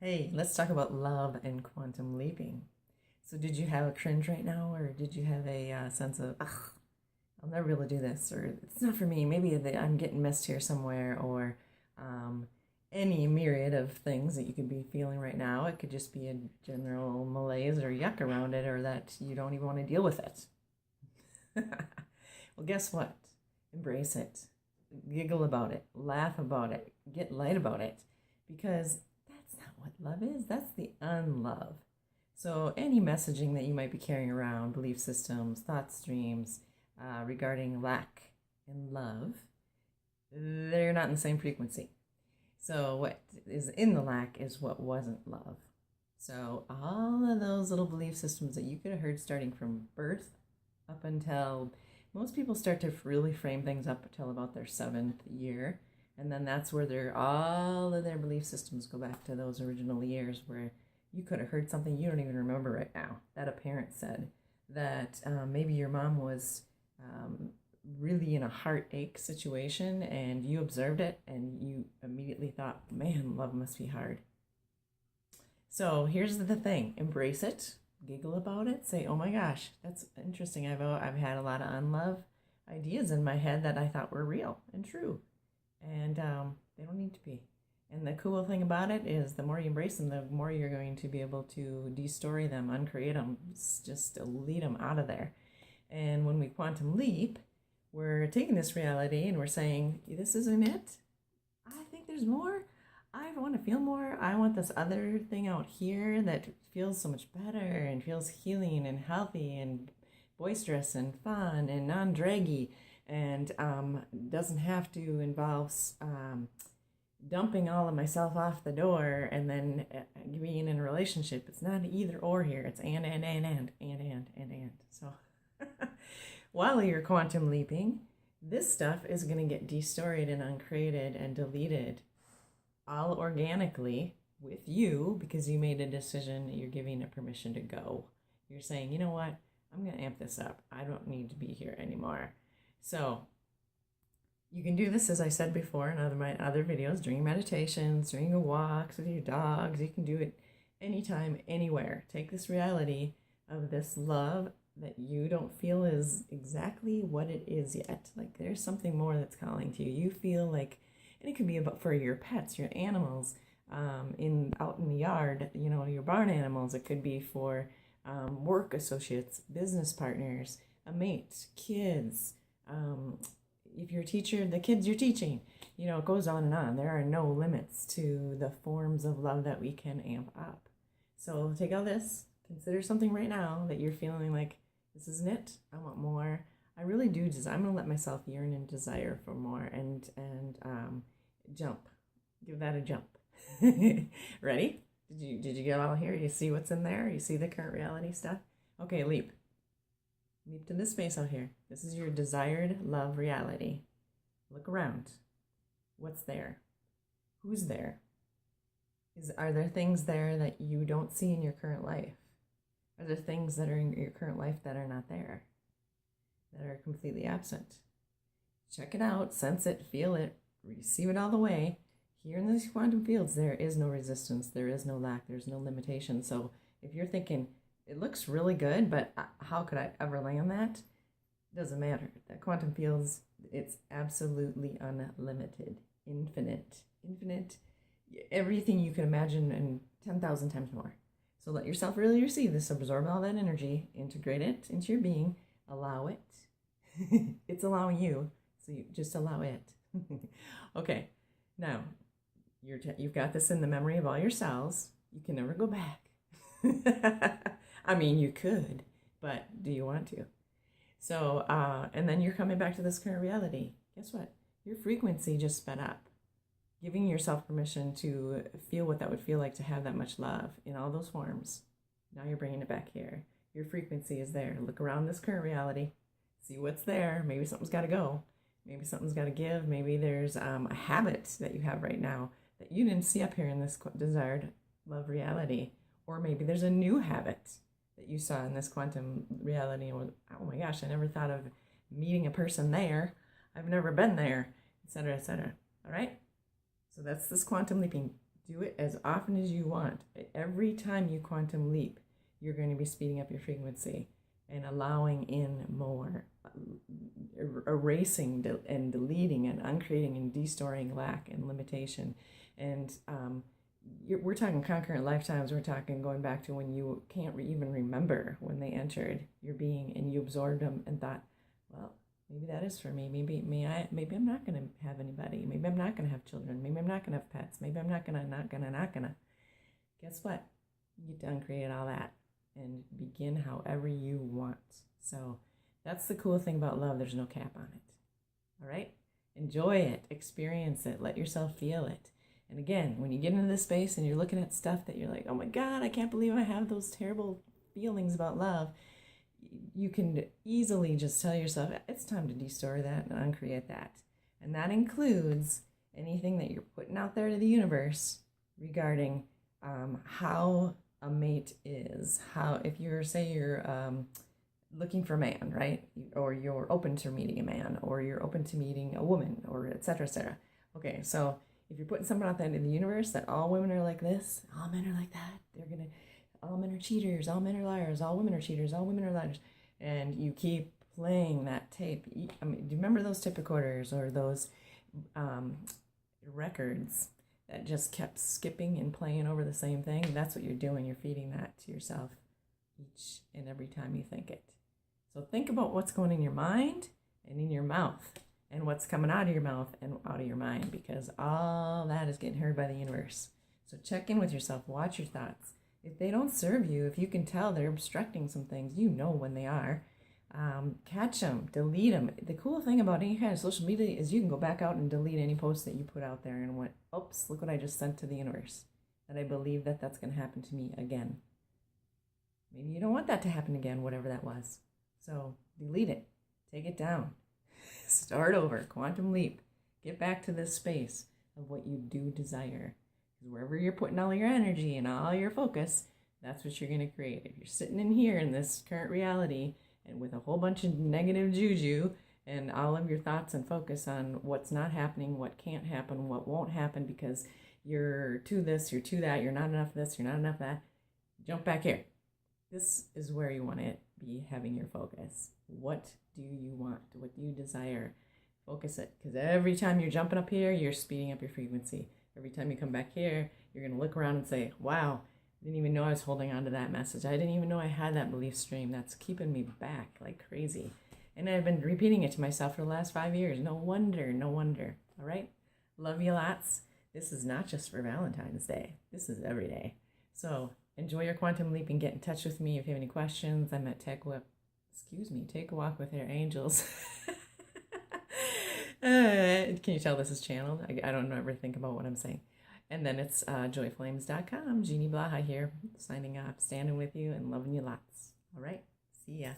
Hey, let's talk about love and quantum leaping. So, did you have a cringe right now, or did you have a sense of, ugh, I'll never be able to do this, or it's not for me? Maybe I'm getting missed here somewhere, or um, any myriad of things that you could be feeling right now. It could just be a general malaise or yuck around it, or that you don't even want to deal with it. Well, guess what? Embrace it, giggle about it, laugh about it, get light about it, because that's not what love is. That's the unlove. So, any messaging that you might be carrying around, belief systems, thought streams regarding lack and love, they're not in the same frequency. So, what is in the lack is what wasn't love. So, all of those little belief systems that you could have heard starting from birth up until most people start to really frame things up until about their 7th year. And then that's where all of their belief systems go back to those original years where you could have heard something you don't even remember right now that a parent said, that maybe your mom was really in a heartache situation and you observed it and you immediately thought, man, love must be hard. So here's the thing, embrace it, giggle about it, say, oh my gosh, that's interesting. I've had a lot of unlove ideas in my head that I thought were real and true, and they don't need to be. And the cool thing about it is the more you embrace them, the more you're going to be able to de-story them, uncreate them, just delete them out of there. And when we quantum leap, we're taking this reality and we're saying, this isn't it. I think there's more. I want to feel more. I want this other thing out here that feels so much better and feels healing and healthy and boisterous and fun and non-draggy and doesn't have to involve dumping all of myself off the door and then being in a relationship. It's not either or here. It's and. So while you're quantum leaping, this stuff is going to get destoried and uncreated and deleted all organically with you because you made a decision. You're giving it permission to go. You're saying, you know what? I'm going to amp this up. I don't need to be here anymore. So you can do this, as I said before in my other videos, during meditations, during your walks with your dogs. You can do it anytime, anywhere. Take this reality of this love that you don't feel is exactly what it is yet. Like there's something more that's calling to you. You feel like, and it could be about for your pets, your animals, out in the yard, your barn animals. It could be for work associates, business partners, a mate, kids. If you're a teacher, the kids you're teaching, it goes on and on. There are no limits to the forms of love that we can amp up. So take all this, consider something right now that you're feeling like, this isn't it, I want more. I really do I'm going to let myself yearn and desire for more and jump. Give that a jump. Ready? Did you get all here? You see what's in there? You see the current reality stuff? Okay, leap. Leap to this space out here. This is your desired love reality. Look around. What's there? Who's there? Are there things there that you don't see in your current life? Are there things that are in your current life that are not there? That are completely absent? Check it out, sense it, feel it, receive it all the way. Here in these quantum fields, there is no resistance, there is no lack, there's no limitation. So if you're thinking, it looks really good, but how could I ever land that? Doesn't matter. The quantum fields, it's absolutely unlimited, infinite, everything you can imagine and 10,000 times more. So let yourself really receive this, absorb all that energy, integrate it into your being, allow it. It's allowing you, so you just allow it. Okay, now you've got this in the memory of all your cells. You can never go back. I mean, you could, but do you want to? So, and then you're coming back to this current reality. Guess what? Your frequency just sped up, giving yourself permission to feel what that would feel like to have that much love in all those forms. Now you're bringing it back here. Your frequency is there. Look around this current reality. See what's there. Maybe something's got to go. Maybe something's got to give. Maybe there's a habit that you have right now that you didn't see up here in this desired love reality. Or maybe there's a new habit that you saw in this quantum reality and was, oh my gosh, I never thought of meeting a person there. I've never been there, etc., etc. All right? So that's this quantum leaping. Do it as often as you want. Every time you quantum leap, you're going to be speeding up your frequency and allowing in more, erasing and deleting and uncreating and destoring lack and limitation. And we're talking concurrent lifetimes. We're talking going back to when you can't even remember when they entered your being and you absorbed them and thought, well, maybe that is for me. Maybe I'm not going to have anybody. Maybe I'm not going to have children. Maybe I'm not going to have pets. Maybe I'm not going to. Guess what? You get to uncreate all that and begin however you want. So that's the cool thing about love. There's no cap on it. All right? Enjoy it. Experience it. Let yourself feel it. And again, when you get into this space and you're looking at stuff that you're like, oh my God, I can't believe I have those terrible feelings about love, you can easily just tell yourself, it's time to destore that and uncreate that. And that includes anything that you're putting out there to the universe regarding how a mate is. How, if you're, say you're looking for a man, right? Or you're open to meeting a man, or you're open to meeting a woman, or et cetera, et cetera. Okay, so if you're putting something out there into the universe that all women are like this, all men are like that, all men are cheaters, all men are liars, all women are cheaters, all women are liars, and you keep playing that tape. I mean, do you remember those tape recorders or those records that just kept skipping and playing over the same thing? That's what you're doing. You're feeding that to yourself each and every time you think it. So think about what's going in your mind and in your mouth, and what's coming out of your mouth and out of your mind, because all that is getting heard by the universe. So check in with yourself. Watch your thoughts. If they don't serve you, if you can tell they're obstructing some things, you know when they are. Catch them, delete them. The cool thing about any kind of social media is you can go back out and delete any post that you put out there and went, oops, look what I just sent to the universe. That I believe that that's going to happen to me again. Maybe you don't want that to happen again, whatever that was. So delete it. Take it down. Start over. Quantum leap. Get back to this space of what you do desire. Because wherever you're putting all your energy and all your focus, that's what you're going to create. If you're sitting in here in this current reality and with a whole bunch of negative juju and all of your thoughts and focus on what's not happening, what can't happen, what won't happen because you're to this, you're to that, you're not enough this, you're not enough that, jump back here. This is where you want to be having your focus. What do you want? What do you desire? Focus it. Because every time you're jumping up here, you're speeding up your frequency. Every time you come back here, you're going to look around and say, wow, I didn't even know I was holding on to that message. I didn't even know I had that belief stream. That's keeping me back like crazy. And I've been repeating it to myself for the last 5 years. No wonder. All right? Love you lots. This is not just for Valentine's Day. This is every day. So enjoy your quantum leap and get in touch with me if you have any questions. I'm at Take a Walk with Your Angels. Can you tell this is channeled? I don't ever think about what I'm saying. And then it's joyflames.com. Jeannie Blaha here, signing off, standing with you and loving you lots. All right, see ya.